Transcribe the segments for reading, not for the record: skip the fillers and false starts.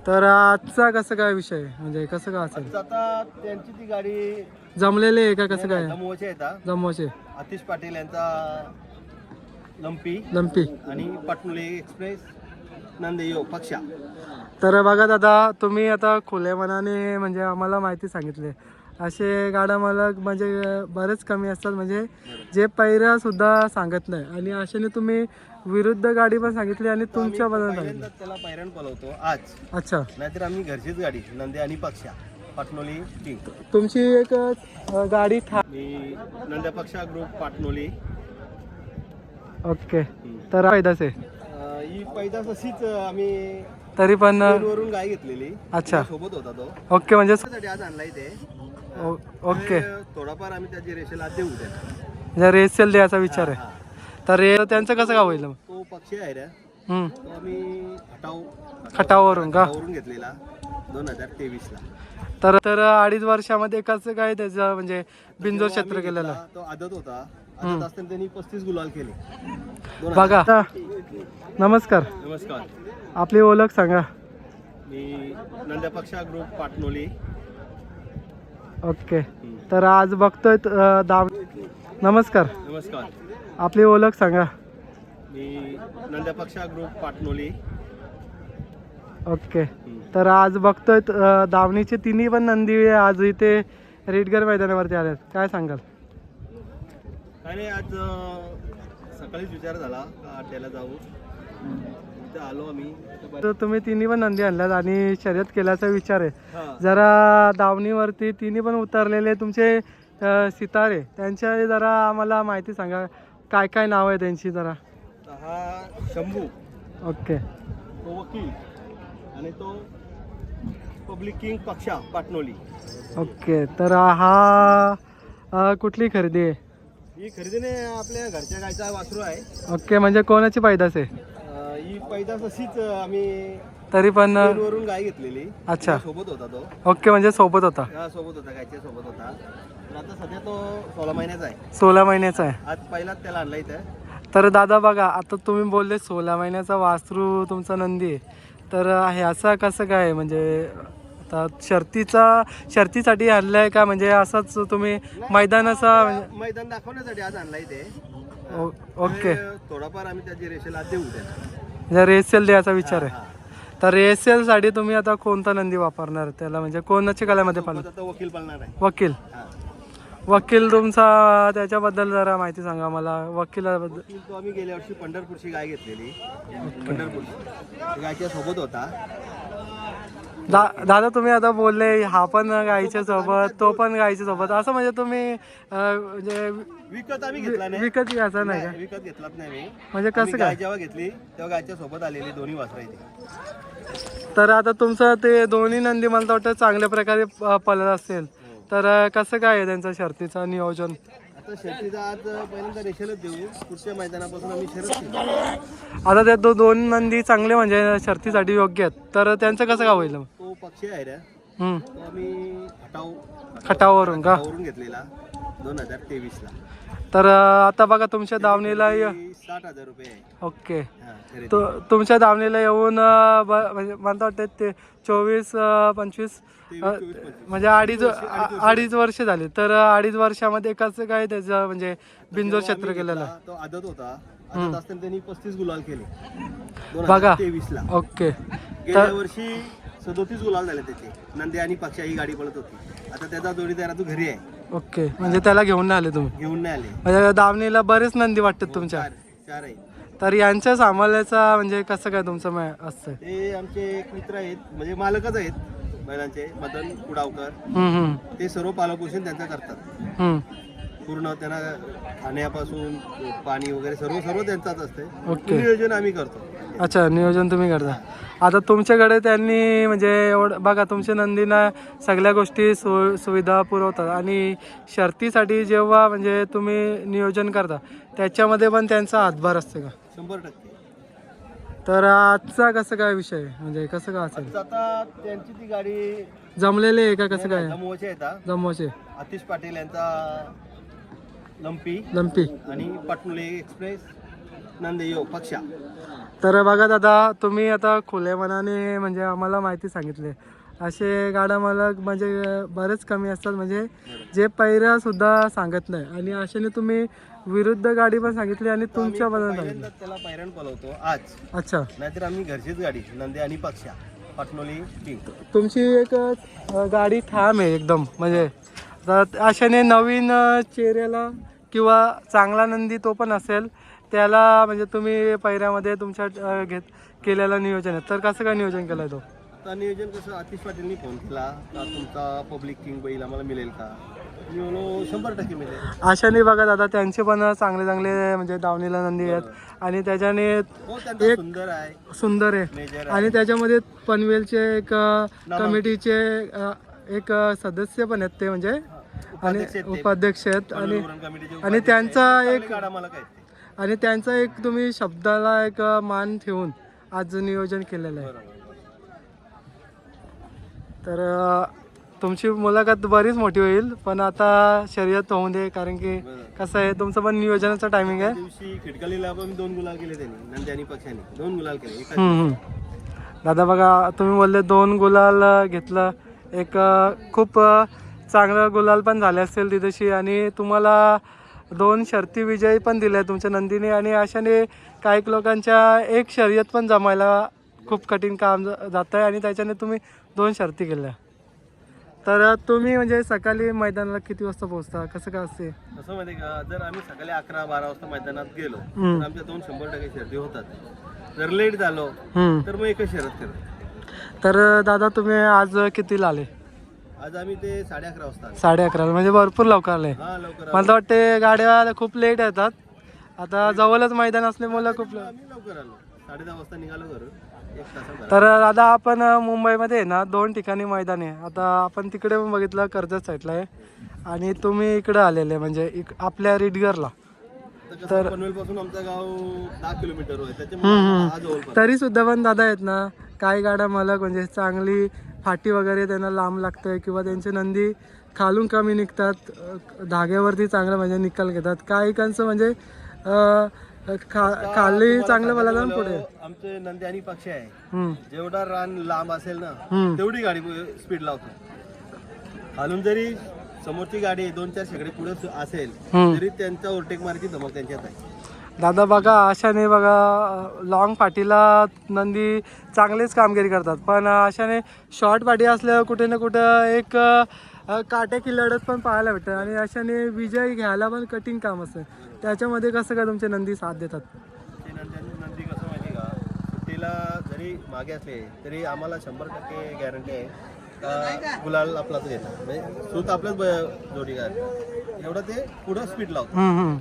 तर आजचा कसं काय विषय म्हणजे कसं काय असेल? आता त्यांची ती गाडी जमलेले आहे का कसं काय? जमवायची आहे जमवाचे आतिश पाटील यांचा लंपी लंपी. आणि पाटुले एक्सप्रेस नंदेयो पक्षा. तर बघा दादा, तुम्ही आता खुल्या मनाने म्हणजे आम्हाला माहिती सांगितली. असे गाडा मालक म्हणजे बरेच कमी असतात, म्हणजे जे पैरा सुद्धा सांगत नाही, आणि अशाने तुम्ही विरुद्ध गाडी पण सांगितली आणि तुमच्या बद्दल सांगितलं. त्याला पैरण पळवतो आज. अच्छा, नाहीतर आम्ही घरचीच गाडी नंदे आणि पक्षा पाटनोली टीम. तुमची एक गाडी मी नंद्या पक्षा ग्रुप पाटनोली. ओके. तर फायदाच आहे. ही पैदास अशीच आम्ही तरी पण वरून गाय घेतलेली. अच्छा, सोबत होता तो. ओके. म्हणजे आज आणलाय ते. ओके, थोडाफार आम्ही त्याची रेषेला देऊ द्या. म्हणजे रेस सेल द्यायचा विचार आहे. तर त्यांचं कसं का होईल? तो पक्षी आहे रे. हम्म, तो आम्ही खटावरून का? खटावरून घेतलेला 2023 ला. तर 2.5 वर्षामध्ये कसं काय त्याचं म्हणजे बिंजोर क्षेत्र केलेलं? तो आदत होता. आदत असताना त्यांनी 35 गुलाल केले. बघा. नमस्कार, नमस्कार. आपली ओळख सांगा. मी नंद्या पक्षा ग्रुप पाटनोली. ओके. तर आज बघतोय नमस्कार, नमस्कार. आपली ओळख सांगा. मी नंद्या पक्षा ग्रुप पाटनोली. ओके. तर आज बघतोय दावणीचे तिन्ही पण नंदी आज इथे रेडगर मैदानावरती आलेत, काय सांगाल? काय नाही, आज सकाळीच विचार झाला का अड्ड्याला जाऊ. इथं आलो आम्ही. तर तुम्ही तिन्ही पण नंदी आणल्यात आणि शर्यत केल्याचा विचार आहे. हा. जरा दावणीवरती तिन्ही पण उतरलेले तुमचे सितारे, त्यांच्या जरा आम्हाला माहिती सांगा, काय काय नाव आहे त्यांची जरा. हा शंभू, ओके. तो वकील, आणि तो पब्लिक किंग पक्षा पाटनोली. ओके. तर हा कुठली खरेदी आहे? ही खरेदीने आपल्या घरच्या गायचा वासरू आहे. ओके. म्हणजे कोणाची पैदास आहे? ही पैदास अशीच आम्ही तरी पण वरून गाय घेतलेली. अच्छा, सोबत होता तो. ओके. म्हणजे सोबत होता. सोबत होता, गायच्या सोबत होता. तर आता सध्या तो 16 महिन्याचा आहे. 16 महिन्याचा आहे. आज पहिलाच त्याला आणला इथं. तर दादा बघा, आता तुम्ही बोलले 16 महिन्याचा वासरू तुमचा नंदी आहे, तर हे असं कसं काय? म्हणजे आता शर्तीसाठी आणलाय का, म्हणजे असंच तुम्ही मैदान असं म्हणजे? मैदान दाखवण्यासाठी आज आणलाय ते. ओके. थोडाफार आम्ही त्याची रेषेला देऊ द्या. म्हणजे रेस सेल द्यायचा विचार आहे. तर रेस सेल साठी तुम्ही आता कोणता नंदी वापरणार त्याला, म्हणजे कोणाच्या काल्यामध्ये पाहिलं? आता वकील पाळणार आहे. वकील. वकील तुमचा त्याच्याबद्दल जरा माहिती सांगा मला. वकिलाबद्दल. वकील तो आम्ही गेल्या वर्षी पंढरपूरची गाय घेतलेली. पंढरपूरची गायच्या सोबत होता. दादा तुम्ही आता बोलले हा पण गायीच्या सोबत, तो पण गायीच्या सोबत, असं म्हणजे तुम्ही म्हणजे विकत आम्ही घेतला नाही. विकत घ्यायचा नाही का? विकत घेतलाच नाही मी. म्हणजे कसं गाय काय? जेव्हा घेतली तेव्हा गायच्या सोबत आलेली दोन्ही वासरायची. तर आता तुमचं ते दोन्ही नंदी मला वाटतं चांगल्या प्रकारे पळत असेल, तर कसं काय आहे त्यांचं शर्तीचं नियोजन? आता शेतीचा आज पहिल्यांदा रेषेलाच देऊ. पुढच्या मैदानापासून आम्ही शर्यत. आता ते दोन नंदी चांगले म्हणजे शर्तीसाठी योग्य आहेत, तर त्यांचं कसं काय होईल? तो पक्षी आहे रे. हम्म, तो आम्ही खटावरून का? खटावरून घेतलेला 2023 ला. तर आता बघा तुमच्या दावणीला 60,000 रुपये आहे. ओके. हा, खरेदी. तुमच्या दावणीला येऊन म्हणजे मला वाटतं ते 24-25 म्हणजे अडीच वर्ष झाले. तर 2.5 वर्षामध्ये कसं काय त्याचं म्हणजे बिंजोर क्षेत्र केलेलं? तो आदत होता. आदत असताना त्यांनी 35 गुलाल केले बघा. 2023 ला. ओके. गेल्या वर्षी 37 गुलाल झाले त्याचे. नंदी आणि पक्षा ही गाडी पळत होती. आता त्याचा जोडीदार तो घरी आहे. ओके. म्हणजे त्याला घेऊन नाही आले तुम्ही? घेऊन नाही आले. म्हणजे दावणीला बरेच नंदी वाटतात तुमच्या? 4 आहे. तर यांच्या सांभाळायचा म्हणजे कसं काय तुमचं असतं? ते आमचे एक मित्र आहेत, म्हणजे मालकच आहेत बैलांचे, मदन कुडावकर. ते सर्व पालकपोषण त्यांचं करतात. पूर्ण त्यांना खाण्यापासून पाणी वगैरे सर्व त्यांचाच असते. ओके. नियोजन आम्ही करतो. अच्छा, नियोजन तुम्ही करता. आता तुमच्याकडे त्यांनी म्हणजे एवढं बघा, तुमच्या नंदीना सगळ्या गोष्टी सुविधा पुरवतात, आणि शर्तीसाठी जेव्हा म्हणजे तुम्ही नियोजन करता त्याच्यामध्ये पण त्यांचा हातभार असते का? 100%. तर आजचा कसं काय विषय म्हणजे कसं काय असेल? आता त्यांची ती गाडी जमलेले आहे का कसं काय? जमवायची आहे. जमवाचे. आतिश पाटील यांचा लंपी लंपी आणि पाटुले एक्सप्रेस नंदी पक्षा. तर बघा दादा, तुम्ही आता खुल्या मनाने म्हणजे आम्हाला माहिती सांगितली. असे गाडा मालक म्हणजे बरेच कमी असतात, म्हणजे जे पैरा सुद्धा सांगत नाही, आणि अशाने तुम्ही विरुद्ध गाडी पण सांगितली आणि तुमच्या बद्दल सांगितलं. पहिल्यांदा त्याला पैरण पळवतो आज, अच्छा, नाहीतर आम्ही घरचीच गाडी नंदी आणि पक्षा पाटणोली टीम. तुमची एक गाडी ठाम आहे एकदम, म्हणजे तर अशाने नवीन चेहऱ्याला किंवा चांगला नंदी तो पण असेल त्याला, म्हणजे तुम्ही पैऱ्यामध्ये तुमच्या केलेलं नियोजन आहे. तर कसं काय नियोजन केलं आहे तो? आता नियोजन कसं, आतिश पाटीलनी फोन केला का तुमचा पब्लिक किंग बैल आम्हाला मिळेल का? मी म्हणलो 100% मिळेल. अशाने बघा दादा, त्यांचे पण चांगले चांगले म्हणजे दावणीला नंदी आहेत, आणि त्याच्याने हो, त्यांचा सुंदर आहे, सुंदर आहे. मेजर आणि आहे. त्याच्यामध्ये पनवेलचे एक कमिटीचे एक सदस्य पण आहेत ते, म्हणजे आणि उपाध्यक्ष आहेत ते. उपाध्यक्ष आहेत, आणि मनोरंजन कमिटीचे आणि उपाध्यक्ष त्यांचा आहेत. एक चांगले गाडा मालक आहेत ते. आणि त्यांचा एक तुम्ही शब्दाला एक मान ठेवून आज नियोजन केलेलं आहे. बरोबर. तर तुमची मुलाखत बरीच मोठी होईल, पण आता शर्यत होऊन दे, कारण की कसं आहे तुमचं पण नियोजनाचं टायमिंग आहे. त्या दिवशी खिडकालीला पण 2 गुलाल केले त्यांनी, नंदी आणि पक्षाने 2 गुलाल केले एका दादा बघा, तुम्ही बोलले 2 गुलाल घेतलं, एक खूप चांगलं गुलाल पण झाले असतील तिथेशी, आणि तुम्हाला 2 शर्ती विजयी पण दिल्या तुमच्या नंदीने, आणि अशाने काही लोकांच्या एक शर्यत पण जमायला खूप कठीण काम जात आहे, आणि त्याच्याने तुम्ही 2 शर्ती केल्या. तर तुम्ही म्हणजे सकाळी मैदानाला किती वाजता पोहोचता, कसं काय असते? कसं माहिती का, जर आम्ही सकाळी 11-12 वाजता मैदानात गेलो तर आमच्या 2 100% शर्ती होतात. जर लेट झालो तर मग एकच शर्यत करतो. तर दादा, तुम्ही आज कितीला आले? आज आम्ही ते 11:30 वाजता आलो. 11:30, म्हणजे भरपूर लवकर आले. हा, लवकर मला तर वाटते गाड्या खूप लेट येतात, आता जवळच मैदान असल्यामुळे खूप आम्ही लवकर आलो. 10:30 वाजता निघालो घरून, 1 तासात. तर दादा, आपण मुंबईमध्ये आहे ना 2 ठिकाणी मैदान आहे. आता आपण तिकडे पण बघितलं, कर्जत साईडला आहे, आणि तुम्ही इकडं आलेले म्हणजे आपल्या रिडगरला. तर पनवेलपासून आमचं गाव 10 किलोमीटर आहे, त्याच्यामुळे हा जवळपास. तरी सुद्धा पण दादा आहेत ना, काही गाड्या मालक म्हणजे चांगली फाटी वगैरे त्यांना लांब लागतंय, किंवा त्यांचे नंदी खालून कमी निघतात, धाग्यावरती चांगलं म्हणजे निकाल घेतात. काही कांचं म्हणजे खाली चांगलं मला जाऊन पुढे. आमचे नंदी आणि पक्षी आहे, हम्म, जेवढा रान लांब असेल ना तेवढी गाडी स्पीड लावतो. खालून जरी समोरची गाडी 2-4 शेकडे पुढे असेल तरी त्यांचा ओव्हरटेक मारायची धमक त्यांच्यात आहे. दादा बघा, अशाने बघा लॉंग पाठीला नंदी चांगलीच कामगिरी करतात, पण अशाने शॉर्ट पाठी असल्यावर कुठे ना कुठं एक काट्याची लढत पण पाहायला भेटतं, आणि अशाने विजय घ्यायला पण कठीण काम असतं. त्याच्यामध्ये कसं काय तुमचे नंदी साथ देतात? ते नंदी कसं माहिती का, सुट्टीला जरी मागे असले तरी आम्हाला 100% गॅरंटी आहे का गुलाल आपलाच घेतात, म्हणजे सूत आपलंच जोडीगार, एवढं ते पुढं स्पीड लावतं.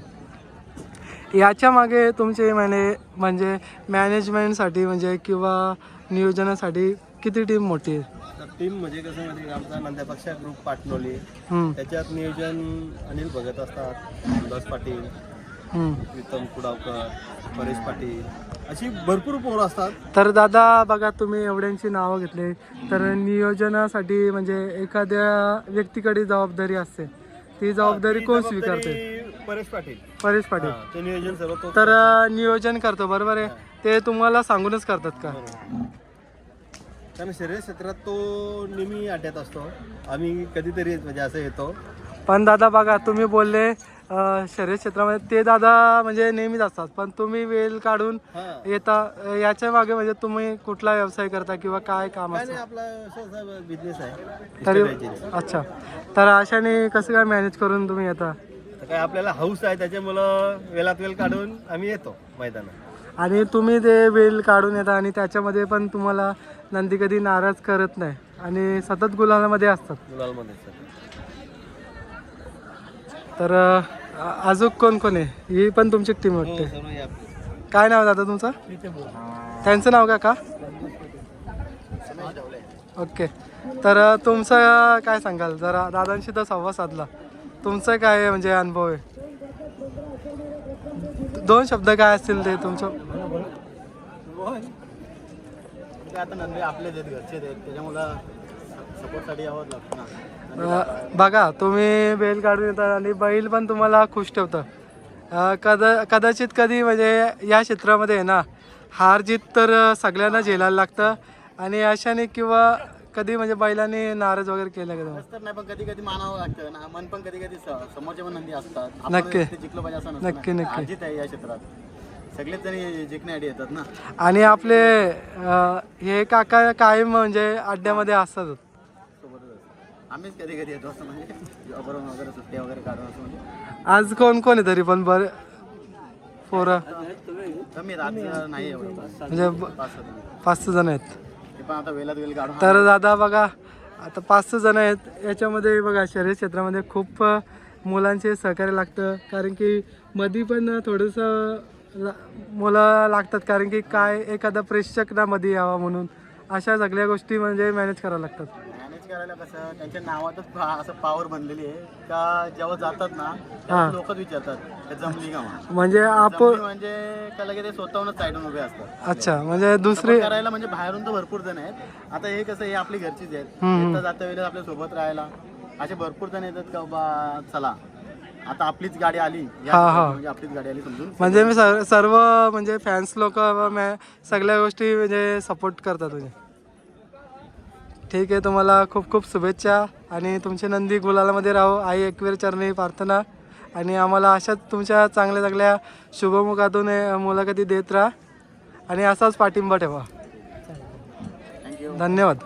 याच्या मागे तुमचे म्हणजे मॅनेजमेंटसाठी म्हणजे किंवा नियोजनासाठी किती टीम मोठी आहे? टीम म्हणजे कसं माहिती का, आमचा नंद्यापक्षा ग्रुप पाटणोली, त्याच्यात नियोजन अनिल भगत असतात, उल्हास पाटील, प्रीतम कुडावकर, परेश पाटील, अशी भरपूर पोरं असतात. तर दादा बघा, तुम्ही एवढ्यांची नावं घेतली, तर नियोजनासाठी म्हणजे एखाद्या व्यक्तीकडे जबाबदारी असते, ती जबाबदारी कोण स्वीकारते? परेश पाटील. परेश पाटील. ते नियोजन सर्व तो. तर नियोजन करतो बरोबर आहे, ते तुम्हाला सांगूनच करतात का? कारण शर्यत क्षेत्रात तो नेहमी अड्ड्यात असतो, आम्ही कधीतरी म्हणजे असं येतो. पण दादा बघा, तुम्ही बोलले शर्यत क्षेत्रामध्ये ते दादा म्हणजे नेहमीच असतात, पण तुम्ही वेळ काढून येता, याच्या मागे म्हणजे तुम्ही कुठला व्यवसाय करता किंवा काय काम काय असतं? नाही, आपला बिझनेस आहे. तरी अच्छा, तर अशाने कसं काय मॅनेज करून तुम्ही येता? तर काय आपल्याला हाऊस आहे, त्याच्यामुळं वेळात वेळ काढून आम्ही येतो मैदानात. आणि तुम्ही ते वेळ काढून येता, आणि त्याच्यामध्ये पण तुम्हाला नंदी कधी नाराज करत नाही, आणि सतत गुलालामध्ये असतात. गुलालमध्ये तर अजून कोण कोण आहे? ही पण तुमची टीम वाटते. काय नाव दादा तुमचं? त्यांचं नाव का? ओके. तर तुमचं काय सांगाल, जरा दादांशी तर संवाद साधला, तुमचं काय म्हणजे अनुभव आहे? 2 शब्द काय असतील ते तुमचं? आता नंदी आपले आहेत, घरचे आहेत, त्याच्यामुळं सपोर्टसाठी यावं लागतं ना. बघा, तुम्ही बैल काढून येतात आणि बैल पण तुम्हाला खुश ठेवतं, कदाचित कधी म्हणजे या क्षेत्रामध्ये आहे ना हार जीत तर सगळ्यांना झेलायला लागतं आणि अशाने किंवा कधी म्हणजे बैलांनी नाराज वगैरे केलं का तुम्हाला? तर नाही, पण कधी कधी मानावं लागतं ना, मन पण कधी कधी समोरचे पण नंदी असतात. नक्की. आपण ते जिंकलो पाहिजे असं नक्की, नसतं. नक्की. अजित आहे या क्षेत्रात, सगळेच जणी जिंकण्यासाठी येतात ना. आणि आपले हे काका कायम म्हणजे अड्ड्यामध्ये असतात. सोबतच असतात. आम्हीच कधी कधी येतो असं म्हणजे बरोबर वगैरे सुट्ट्या वगैरे काढून असं म्हणजे. आज कोण कोण आहे तरी पण बरं पोरं कमी रात नाही एवढं म्हणजे 5-6 जण आहेत. ते पण आता वेळात वेळ काढून तर दादा बघा आता 5-6 जण आहेत याच्यामध्ये बघा शर्यत क्षेत्रामध्ये खूप मुलांचे सहकार्य लागतं कारण की मधी पण थोडंसं मुलं लागतात कारण की काय एखादा प्रेक्षक ना मध्ये यावा म्हणून अशा सगळ्या गोष्टी म्हणजे मॅनेज कराव्या लागतात. मॅनेज करायला कसं त्यांच्या नावातच असं पावर बनलेली आहे का जेव्हा जातात ना लोकच विचारतात ते जमली का म्हणून. म्हणजे आपण म्हणजे का लगेच ते स्वतःहूनच साईडून उभे असतात. अच्छा म्हणजे दुसरी करायला म्हणजे बाहेरून तर भरपूर जण आहेत. आता हे कसं हे आपली घरचीच आहेत, येता जाता वेळेस आपल्या सोबत राहायला असे भरपूर जण येतात का बा चला आता आपलीच गाडी आली म्हणजे आपलीच गाडी आली समजून म्हणजे मी सर्व म्हणजे फॅन्स लोक सगळ्या गोष्टी म्हणजे सपोर्ट करतात म्हणजे. ठीक आहे, तुम्हाला खूप खूप शुभेच्छा आणि तुमची नंदी गुलालामध्ये राहो आई एकवीर चरणी प्रार्थना आणि आम्हाला अशाच तुमच्या चांगल्या चांगल्या शुभमुखातून मुलाखती देत राहा आणि असाच पाठिंबा ठेवा. थँक्यू. धन्यवाद.